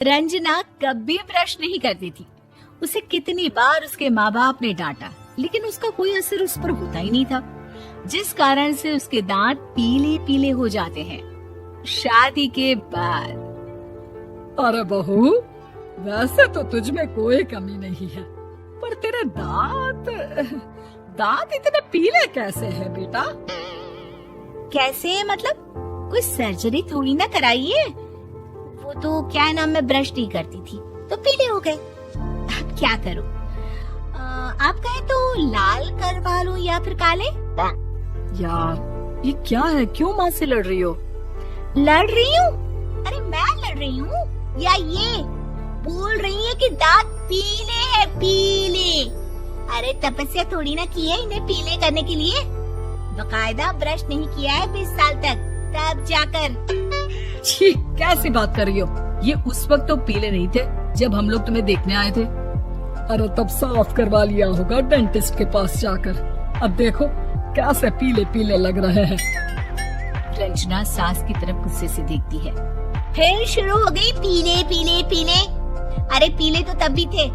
रंजना कभी ब्रश नहीं करती थी। उसे कितनी बार उसके माँ बाप ने डांटा, लेकिन उसका कोई असर उस पर होता ही नहीं था, जिस कारण से उसके दांत पीले पीले हो जाते हैं। शादी के बाद अरे बहू, वैसे तो तुझ में कोई कमी नहीं है, पर तेरे दांत इतने पीले कैसे हैं बेटा? कैसे मतलब? कोई सर्जरी थोड़ी ना कराइए। वो तो क्या नाम, मैं ब्रश नहीं करती थी तो पीले हो गए। अब क्या करूं? आप कहें तो लाल करवा लूं या फिर काले? यार ये क्या है, क्यों माँ से लड़ रही हो? लड़ रही हूँ? अरे मैं लड़ रही हूँ या ये बोल रही है कि दांत पीले है, पीले। अरे तपस्या थोड़ी ना की है इन्हें पीले करने के लिए। बकायदा ब्रश नहीं किया है 20 साल तक, तब जाकर। छी, कैसी बात कर रही हो? ये उस वक्त तो पीले नहीं थे जब हम लोग तुम्हें देखने आए थे। अरे तब साफ करवा लिया होगा डेंटिस्ट के पास जाकर। अब देखो कैसे पीले पीले लग रहे हैं। रंजना सास की तरफ गुस्से से देखती है। फिर शुरू हो गई पीले पीले पीले। अरे पीले तो तब भी थे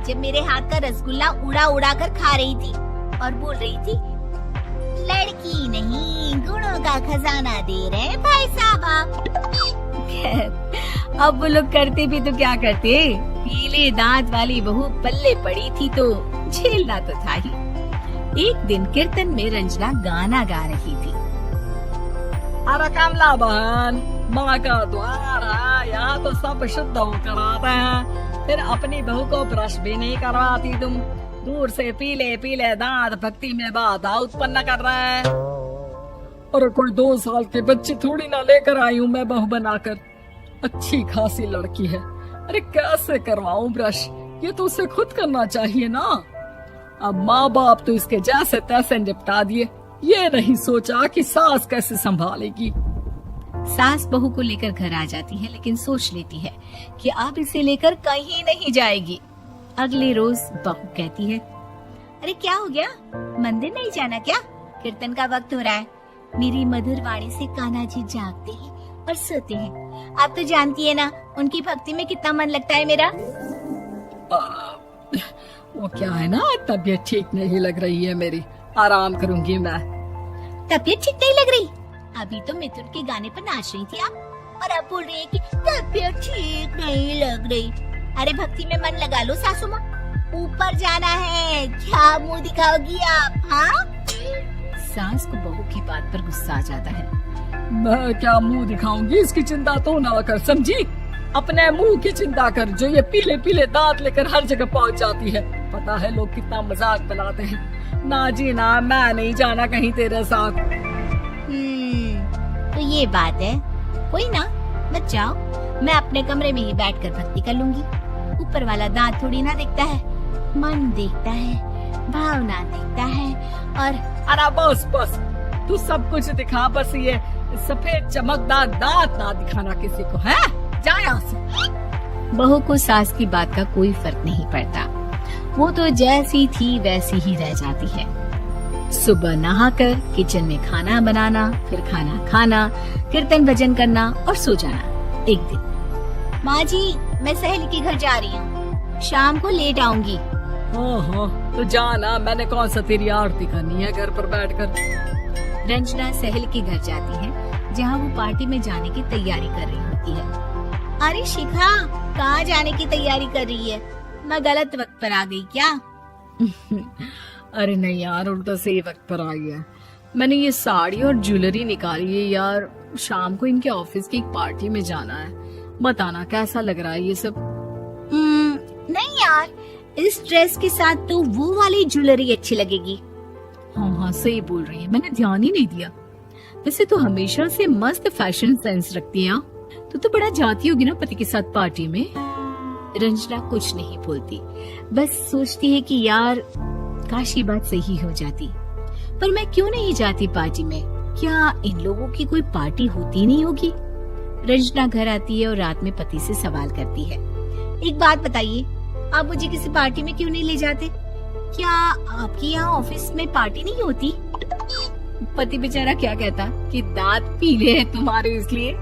जब मेरे हाथ का रसगुल्ला उड़ा उड़ा कर खा रही थी और बोल रही थी, लड़की नहीं गुणों का खजाना दे रहे भाई साहब आप। अब वो लोग करते भी तो क्या करते, पीले दांत वाली बहू पल्ले पड़ी थी तो झेलना तो था ही। एक दिन कीर्तन में रंजना गाना गा रही थी। अरे कमला बहन, माँ का द्वार है, यहाँ तो सब शुद्ध होकर आते हैं, फिर अपनी बहू को ब्रश भी नहीं करवाती तुम। दूर से पीले पीले दांत भक्ति में बाधा उत्पन्न कर रहे हैं। अरे कोई 2 साल के बच्चे थोड़ी ना लेकर आई हूँ मैं बहू बनाकर। अच्छी खासी लड़की है, अरे कैसे करवाऊं ब्रश? ये तो उसे खुद करना चाहिए ना। अब माँ बाप तो इसके जैसे तैसे निपटा दिए, ये नहीं सोचा कि सास कैसे संभालेगी। सास बहू को लेकर घर आ जाती है, लेकिन सोच लेती है कि अब इसे लेकर कहीं नहीं जाएगी। अगले रोज बहू कहती है, अरे क्या हो गया, मंदिर नहीं जाना क्या? कीर्तन का वक्त हो रहा है। मेरी मधुर वाणी से कान्हा जी जागते हैं और सोते हैं। आप तो जानती है ना उनकी भक्ति में कितना मन लगता है मेरा। वो क्या है ना, तबीयत ठीक नहीं लग रही है मेरी, आराम करूंगी मैं। तबीयत ठीक नहीं लग रही? अभी तो मिथुन के गाने पर नाच रही थी आप, और अब बोल रही है कि तबीयत ठीक नहीं लग रही। अरे भक्ति में मन लगा लो सासू माँ, ऊपर जाना है, क्या मुंह दिखाओगी आप? हाँ? सास को बहू की बात पर गुस्सा आ जाता है। मैं क्या मुंह दिखाऊंगी, इसकी चिंता तो ना कर, समझी? अपने मुंह की चिंता कर, जो ये पीले पीले दांत लेकर हर जगह पहुंच जाती है। पता है लोग कितना मजाक बनाते हैं। ना जी ना, मैं नहीं जाना कहीं तेरे साथ। तो ये बात है, कोई ना, मत जाओ, मैं अपने कमरे में ही बैठकर भक्ति कर लूंगी। ऊपर वाला दांत थोड़ी ना देखता है, मन देखता है, भावना देखता है। और अरे बस बस, तू सब कुछ दिखा, बस ये सफेद चमकदार दांत ना दिखाना किसी को, है? जा यहाँ से। बहू को सास की बात का कोई फर्क नहीं पड़ता, वो तो जैसी थी वैसी ही रह जाती है। सुबह नहाकर किचन में खाना बनाना, फिर खाना खाना, कीर्तन भजन करना और सो जाना। एक दिन, माँ जी मैं सहेली के घर जा रही हूँ, शाम को लेट आऊंगी। हाँ, तो जाना, मैंने कौन सा तेरी आरती करनी है घर पर बैठकर। रंजना सहेली के घर जाती है, जहाँ वो पार्टी में जाने की तैयारी कर रही होती है। अरे शिखा, कहाँ जाने की तैयारी कर रही है? मैं गलत वक्त पर आ गई क्या? अरे नहीं यार, उल्टा सही वक्त पर आई है। मैंने ये साड़ी और ज्वेलरी निकाली है यार, शाम को इनके ऑफिस की एक पार्टी में जाना है। बताना कैसा लग रहा है ये सब? नहीं यार, इस ड्रेस के साथ तो वो वाली ज्वेलरी अच्छी लगेगी। हाँ, सही बोल रही है, मैंने ध्यान ही नहीं दिया। वैसे तो हमेशा से मस्त फैशन सेंस रखती है। तो बड़ा जाती होगी ना पति के साथ पार्टी में। रंजना कुछ नहीं बोलती, बस सोचती है कि यार काश ये बात सही हो जाती, पर मैं क्यों नहीं जाती पार्टी में? क्या इन लोगों की कोई पार्टी होती नहीं होगी? रंजना घर आती है और रात में पति से सवाल करती है, एक बात बताइए, आप मुझे किसी पार्टी में क्यों नहीं ले जाते? क्या आपके यहाँ ऑफिस में पार्टी नहीं होती? पति बेचारा क्या कहता कि दांत पीले हैं तुम्हारे इसलिए।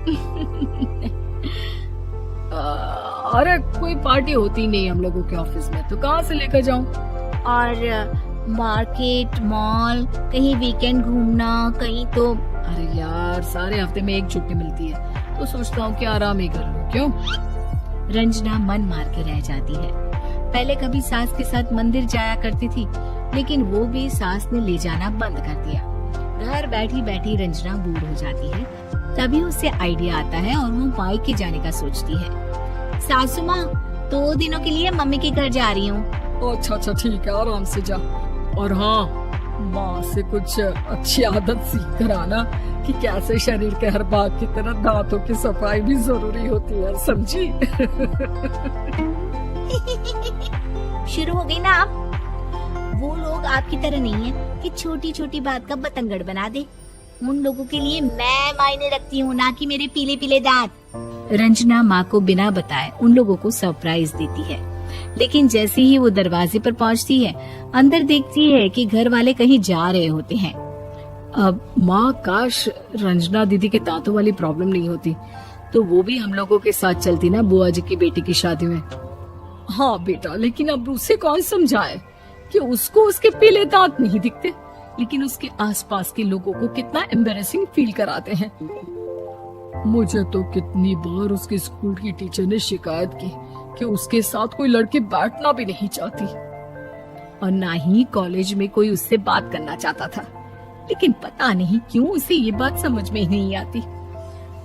अरे कोई पार्टी होती नहीं हम लोगों के ऑफिस में, तो कहाँ से लेकर जाऊं? और मार्केट, मॉल, कहीं वीकेंड घूमना, कहीं तो अरे यार सारे हफ्ते में एक छुट्टी मिलती है, तो सोचता हूँ कि आराम ही कर लूं। क्यों? रंजना मन मार के रह जाती है। पहले कभी सास के साथ मंदिर जाया करती थी, लेकिन वो भी सास ने ले जाना बंद कर दिया। घर बैठी बैठी रंजना बोर हो जाती है। तभी उसे आइडिया आता है और वो मायके जाने का सोचती है। सासू माँ, 2 दिनों के लिए मम्मी के घर जा रही हूँ। अच्छा ठीक है, आराम से जा। और हाँ, माँ से कुछ अच्छी आदत सीख कर आना कि कैसे शरीर के हर भाग की तरह दांतों की सफाई भी जरूरी होती है, समझी? शुरू हो गई ना आप। वो लोग आपकी तरह नहीं है कि छोटी छोटी बात का बतंगड़ बना दे। उन लोगों के लिए मैं मायने रखती हूँ, ना कि मेरे पीले पीले दांत। रंजना माँ को बिना बताए उन लोगों को सरप्राइज देती है, लेकिन जैसे ही वो दरवाजे पर पहुँचती है, अंदर देखती है कि घर वाले कहीं जा रहे होते हैं। अब माँ, काश रंजना दीदी के दांतों वाली प्रॉब्लम नहीं होती, तो वो भी हम लोगों के साथ चलती ना बुआ जी की बेटी की शादी में। हाँ बेटा, लेकिन अब उसे कौन समझाए कि उसको उसके पीले दांत नहीं दिखते, लेकिन उसके आसपास के लोगों को कितना एम्बैरेसिंग फील कराते हैं। मुझे तो कितनी बार उसके स्कूल की टीचर ने शिकायत की कि उसके साथ कोई लड़की बैठना भी नहीं चाहती, और ना ही कॉलेज में कोई उससे बात करना चाहता था। लेकिन पता नहीं क्यों उसे ये बात समझ में ही नहीं आती।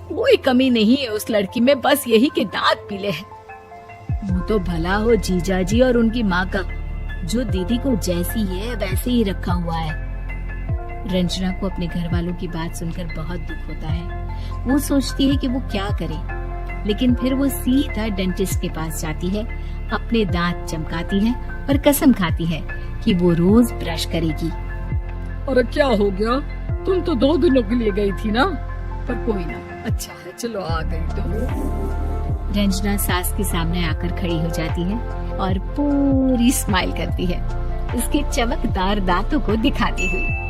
कोई कमी नहीं है उस लड़की में, बस यही कि दांत पीले हैं। वो तो भला हो जीजा जी और उनकी माँ का, जो दीदी को जैसी है वैसे ही रखा हुआ है। रंजना को अपने घर वालों की बात सुनकर बहुत दुख होता है। वो सोचती है कि वो क्या करे, लेकिन फिर वो सीधा डेंटिस्ट के पास जाती है, अपने दांत चमकाती है और कसम खाती है कि वो रोज ब्रश करेगी। अरे क्या हो गया? तुम तो 2 दिनों के लिए गई थी ना, पर कोई ना, अच्छा है, चलो आ गई तो। रंजना सास के सामने आकर खड़ी हो जाती है और पूरी स्माइल करती है, उसके चमकदार दांतों को दिखाती हुई।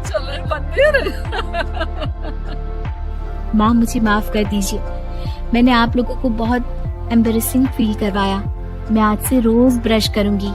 चलो मंदिर। माँ, मुझे माफ कर दीजिए, मैंने आप लोगों को बहुत एम्बैरेसिंग फील करवाया। मैं आज से रोज ब्रश करूंगी।